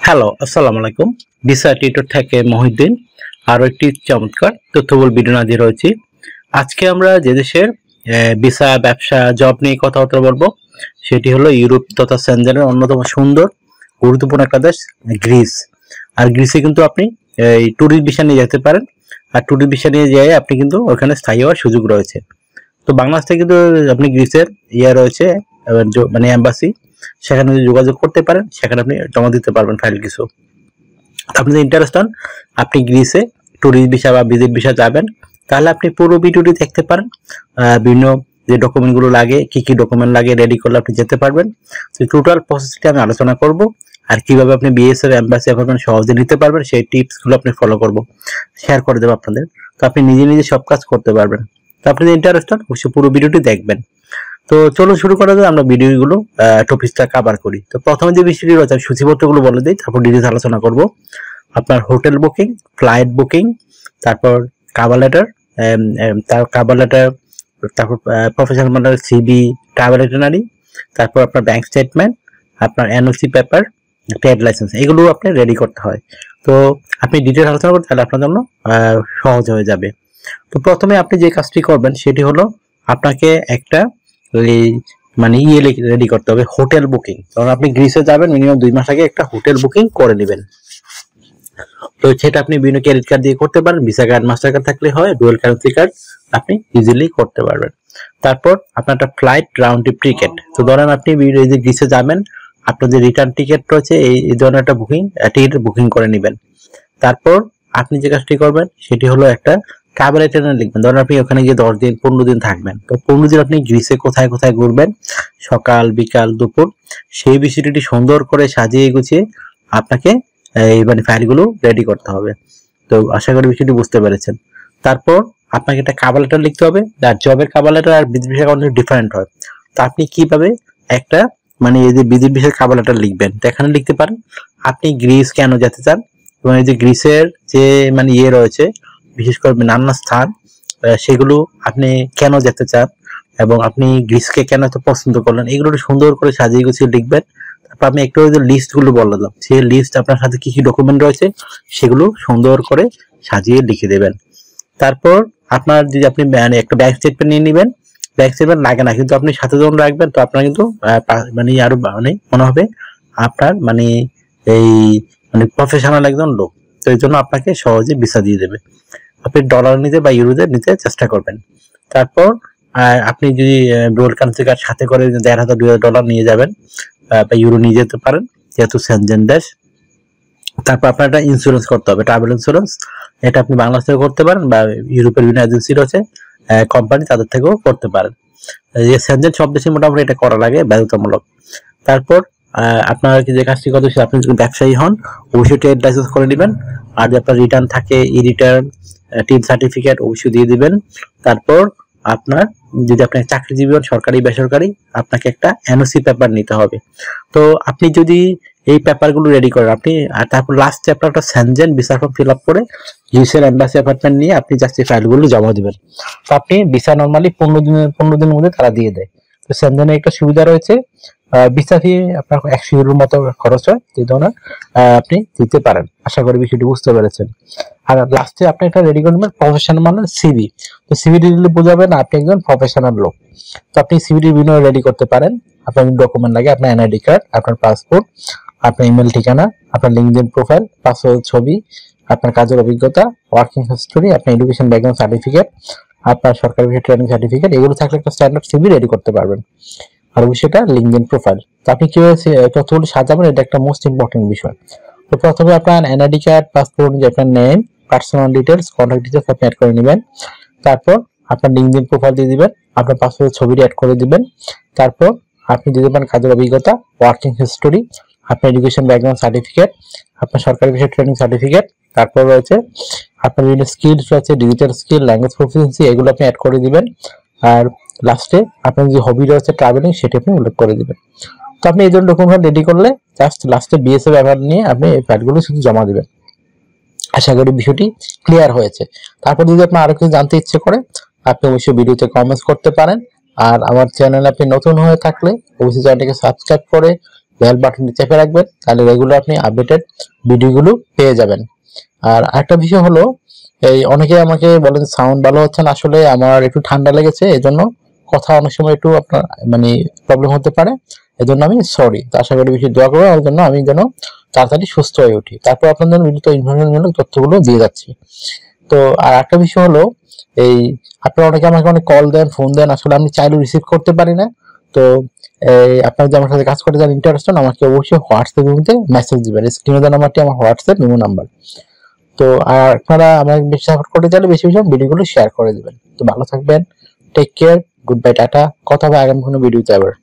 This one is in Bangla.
হ্যালো, আসসালামু আলাইকুম। ভিসা টিউটর থেকে মহিউদ্দিন আরও একটি চমৎকার তথ্যবহুল ভিডিও নিয়ে রয়েছি। আজকে আমরা যে দেশের ভিসা, ব্যবসা, জব নিয়ে কথাবার্তা বলবো সেটি হলো ইউরোপ তথা সেনজেনের অন্যতম সুন্দর গুরুত্বপূর্ণ একটা দেশ গ্রিস। আর গ্রিসে কিন্তু আপনি এই ট্যুরিস্ট ভিসা নিয়ে যেতে পারেন। আর ট্যুরিস্ট ভিসা নিয়ে যেয়ে আপনি কিন্তু ওখানে স্থায়ী হওয়ার সুযোগ রয়েছে। তো বাংলাদেশ থেকে কিন্তু আপনি গ্রিসের রয়েছে মানে এম্বাসি, সেখানে যোগাযোগ করতে পারেন, সেখানে আপনি জমা দিতে পারবেন ফাইল কিছু। আপনি যদি ইন্টারেস্ট হন, আপনি গ্রিসে ট্যুরিস্ট ভিসা বা ভিজিট ভিসা যাবেন, তাহলে আপনি পুরো ভিডিওটি দেখতে পারেন। বিভিন্ন যে ডকুমেন্টগুলো লাগে, কি কি ডকুমেন্ট লাগে রেডি করলে আপনি যেতে পারবেন। তো টোটাল প্রসেসটি আমি আলোচনা করব, আর কিভাবে আপনি বিএসএফ এম্বাসি অ্যাপয়েন্টমেন্ট সহজে নিতে পারবেন সেই টিপসগুলো আপনি ফলো করব, শেয়ার করে দেবো আপনাদের। তো আপনি নিজে নিজে সব কাজ করতে পারবেন। তো আপনি যদি ইন্টারেস্ট হন, অবশ্যই পুরো ভিডিওটি দেখবেন। তো চলুন শুরু করা যায়, আমরা ভিডিওগুলো টপিকটা কভার করি। তো প্রথমে যে বিষয়টি রয়েছে আমি সূচিপত্রগুলো বলে দিই, তারপর ডিটেইলস আলোচনা করব। আপনার হোটেল বুকিং, ফ্লাইট বুকিং, তারপর কাভার লেটার, তারপর professional matter, CV, travel itinerary, তারপর আপনার ব্যাংক স্টেটমেন্ট, আপনার এনওসি পেপার, ট্রেড লাইসেন্স, এগুলো আপনি রেডি করতে হয়। তো আপনি ডিটেইলস আলোচনা করতে তাহলে আপনার জন্য সহজ হয়ে যাবে। তো প্রথমে আপনি যে কাজটি করবেন সেটি হলো আপনাকে একটা মানে রেডি করতে হবে, হোটেল বুকিং। কারণ আপনি গ্রিসে যাবেন, মিনিমাম 2 মাস আগে একটা হোটেল বুকিং করে নেবেন। তো সেটা আপনি বিভিন্ন ক্রেডিট কার্ড দিয়ে করতে পারেন, ভিসা কার্ড, মাস্টার কার্ড থাকলে হয়, ডুয়াল কারেন্সি কার্ড আপনি ইজিলি করতে পারবেন। তারপর আপনার একটা ফ্লাইট রাউন্ড ট্রিপ টিকেট। তো ধরেন আপনি এই যে গ্রিসে যাবেন, আপনার যে রিটার্ন টিকেট রয়েছে এই ধরনের একটা টিকিট বুকিং করে নেবেন। তারপর আপনি যে কাজটি করবেন সেটি হলো একটা ট্রাভেল ইটিনারি লিখবেন। ধরেন আপনি ওখানে গিয়ে 10 দিন 15 দিন থাকবেন। তো 15 দিন আপনি গ্রিসে কোথায় কোথায় ঘুরবেন, সকাল, বিকাল, দুপুর, সেই বিষয়টি সুন্দর করে সাজিয়ে গুছিয়ে আপনাকে এই মানে ফাইলগুলো রেডি করতে হবে। তো আশা করি বিষয়টি বুঝতে পেরেছেন। তারপর আপনাকে একটা কভার লেটার লিখতে হবে। আর জবের কভার লেটার আর বিজিট ভিসা অনেক ডিফারেন্ট হয়। তো আপনি কিভাবে একটা মানে এই যে বিজিট ভিসার কভার লেটার লিখবেন, তো এখানে লিখতে পারেন আপনি গ্রিস কেন যেতে চান, এবং এই যে গ্রিসের যে মানে রয়েছে, বিশেষ করে নানা স্থান, সেগুলো আপনি কেন যেতে চান এবং আপনি গ্রিসকে কেন এত পছন্দ করলেন, এগুলো সুন্দর করে সাজিয়ে গুছিয়ে লিখবেন। তারপর আমি একটু যে লিস্ট গুলো বললাম, সেই লিস্ট আপনার সাথে কি কি ডকুমেন্ট রয়েছে সেগুলো সুন্দর করে সাজিয়ে লিখে দেবেন। তারপর আপনার যদি আপনি মানে একটা ব্যাংক স্টেটমেন্ট নিয়ে নেবেন, ব্যাংক স্টেটমেন্ট লাগে না, কিন্তু আপনি সাথে যখন রাখবেন তো আপনার কিন্তু মানে আরো মানে মনে হবে আপনার মানে এই মানে প্রফেশনাল একজন লোক। তো এই জন্য আপনাকে সহজে ভিসা দিয়ে দেবে। আপনি ডলার নিতে বা ইউরোতে নিতে চেষ্টা করবেন। তারপর আপনি যদি ডুয়াল কারেন্সি কার্ড সাথে করে $1,500-2,000 নিয়ে যাবেন, বা ইউরো নিয়ে যেতে পারেন যেহেতু সেনজেন দেশ। তারপর আপনার একটা ইন্স্যুরেন্স করতে হবে, ট্রাভেল ইন্স্যুরেন্স। এটা আপনি বাংলাদেশ থেকে করতে পারেন বা ইউরোপের বিভিন্ন এজেন্সি রয়েছে, কোম্পানি, তাদের থেকেও করতে পারেন। সেনজেন সব দেশে মোটামুটি এটা করা লাগে, বাধ্যতামূলক। তারপর আপনার যে কাজটি করতে হবে, আপনি যদি ব্যবসায়ী হন অবশ্যই ট্রেড লাইসেন্স করে নেবেন। আর যে আপনার রিটার্ন থাকে, ই রিটার্ন, টিন সার্টিফিকেট অবশ্যই দিয়ে দিবেন। তারপর আপনার যদি আপনি চাকরিজীবী হন, সরকারি বেসরকারি, আপনাকে একটা এনওসি পেপার নিতে হবে। তো আপনি যদি এই পেপারগুলো রেডি করেন, আপনি আর তারপর লাস্টে আপনার একটা Shenzhen visa form fill up করে ইউএসএর এম্বাসি অ্যাপার্টমেন্ট নিয়ে আপনি জাস্ট এই ফাইলগুলো জমা দিবেন। তো আপনি ভিসা নরমালি 15 দিনের মধ্যে তারা দিয়ে দেয়। তো সেনজেনের একটা সুবিধা রয়েছে, ভিসা ফি আপনার 100 ইউরোর মতো খরচ হয়, এই ধরনের আপনি দিতে পারেন। আশা করি বিষয়টি বুঝতে পেরেছেন। আর লাস্টে আপনি একটা রেডি করে নেবেন প্রফেশনাল মানে সিভি। তো সিভি দিলে বোঝাবেন আপনি একজন প্রফেশনাল লোক। তো আপনি সিভিটি বিভিন্ন রেডি করতে পারেন। আপনার ডকুমেন্ট লাগে আপনার এনআইডি কার্ড, আপনার পাসপোর্ট, আপনার ইমেল ঠিকানা, আপনার লিঙ্কডইন প্রোফাইল, পাসওয়ার্ড ছবি, আপনার কাজের অভিজ্ঞতা, ওয়ার্কিং হিস্টোরি, আপনার এডুকেশন ব্যাকগ্রাউন্ড সার্টিফিকেট, আপনার সরকারি ট্রেনিং সার্টিফিকেট, এগুলো থাকলে একটা স্ট্যান্ডার্ড সিভি রেডি করতে পারবেন। আর বিষয়টা লিঙ্কডইন প্রোফাইল। তো আপনি কিভাবে তথ্যগুলো সাজাবেন, এটা একটা মোস্ট ইম্পর্টেন্ট বিষয়। তো প্রথমে আপনার এনআইডি কার্ড, পাসপোর্ট, আপনার name, personal details, contact details আপনি অ্যাড করে নেবেন। তারপর আপনার লিঙ্কডইন প্রোফাইল দিয়ে দিবেন, আপনার পাসপোর্টের ছবিটি অ্যাড করে দিবেন। তারপর আপনি দিয়ে দেবেন কাজের অভিজ্ঞতা, ওয়ার্কিং হিস্টোরি, আপনার এডুকেশন ব্যাকগ্রাউন্ড সার্টিফিকেট, আপনার সরকারি বিষয় ট্রেনিং সার্টিফিকেট। তারপর রয়েছে আপনার বিভিন্ন স্কিলস রয়েছে, ডিজিটাল স্কিল, ল্যাঙ্গুয়েজ প্রফিসিয়েন্সি, এগুলো আপনি অ্যাড করে দিবেন। আর লাস্টে আপনার যে হবি রয়েছে ট্রাভেলিং, সেটা আপনি উল্লেখ করে দিবেন। তো আপনি এই ধরনের ডকুমেন্ট রেডি করলে জাস্ট লাস্টে বিএসএফ অ্যাওয়ার্ড নিয়ে আপনি এই ফাইলগুলো শুধু জমা দিবেন। আশা করি বিষয়টি ক্লিয়ার হয়েছে। তারপর যদি আপনার আরো কিছু জানতে ইচ্ছে করে, আপনি অবশ্যই ভিডিওতে কমেন্টস করতে পারেন। আর আমার চ্যানেলে আপনি নতুন হয়ে থাকলে অবশ্যই চ্যানেলটিকে সাবস্ক্রাইব করে বেল বাটনটি চেপে রাখবেন, তাহলে রেগুলার আপনি আপডেটেড ভিডিওগুলো পেয়ে যাবেন। আর আরেকটা বিষয় হলো, এই অনেকে আমাকে বলেন সাউন্ড ভালো হচ্ছে না, আসলে আমার একটু ঠান্ডা লেগেছে, এজন্য কথা অনেক সময় একটু আপনার মানে প্রবলেম হতে পারে, এজন্য আমি সরি। তো আশা করি বেশি দোয়া করবেন আমার জন্য, আমি যেন তাড়াতাড়ি সুস্থ হয়ে উঠি। তারপর আপনার জন্য বিভিন্ন ইনফরমেশনমূলক তথ্যগুলো দিয়ে যাচ্ছি। তো আর একটা বিষয় হলো, এই আপনারা অনেকে আমাকে অনেক কল দেন, ফোন দেন, আসলে আমি চাইলেও রিসিভ করতে পারি না। তো আপনারা যদি আমার সাথে কাজ করতে চান, ইন্টারেস্টেড, আমাকে অবশ্যই হোয়াটসঅ্যাপ মধ্যে মেসেজ দিবেন। স্ক্রিনে দেওয়া নাম্বারটি আমার হোয়াটসঅ্যাপ মেমো নাম্বার। তো আর আপনারা আমাকে বেশি সাপোর্ট করতে চাইলে বেশি বেশি ভিডিওগুলো শেয়ার করে দিবেন। তো ভালো থাকবেন, টেক কেয়ার, গুড বাই, টাটা। কথা হবে আগামী কোনো ভিডিওতে আবার।